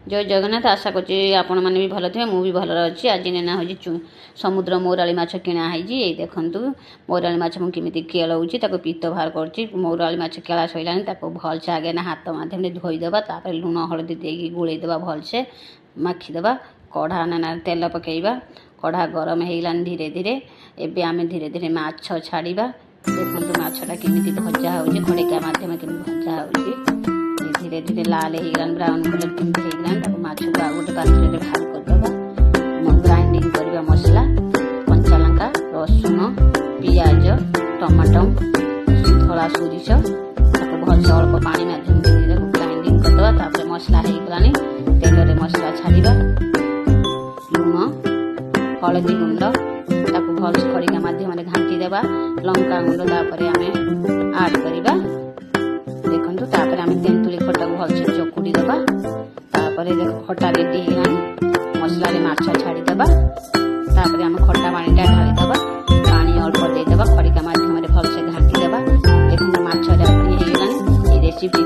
जय जगन्नाथ। आशा कर आपण मैंने भी भल थे मुझे भल अच्छी। आज नेना हो समुद्र मौराली माछ किणा है। देखु मौराली माछ मुझे केलाऊँगी पीत बाहर कर मौराली माछ केला सैला भलसे आगे ना हाथ मध्यम धोईदेवा लुण हलदी दे गोलैदेवा भलसे माखीदेवा कढ़ा ना तेल पकईवा कढ़ा गरम होगा धीरे धीरे एवं आम धीरे धीरे माछ छाड़ा। देखो माछटा केमी भजा हो खड़िका मध्यम के भजा हो धीरे धीरे लाल हो ब्राउन कलर केमती होगा माछ को आ गए पात्र में बाहर करदे। ग्राइंडिंग करवा मसला कंचा लंका रसुण पियाज टमाटो धला सोरिष भलसे अल्प पानी मध्यम ग्राइंडिंग करदे। मसला होगलानी तेल मसला छाड़ा लुण हलदी गुंड भलसे खड़िका मध्यम घाटी देवा लंका गुंड आम आड करवा। देखो आम तेंतुली खटा को भलसे चकुड़ी देवा देख खटा रेडी होगा मसला माछ छाड़ीदेवा आम खटा पानी ढालीदेवा पानी अल्प देदेवा खड़िका मध्यम भलसे घाटीदेवा। देखो माछ रेडी होगा। रेसिपी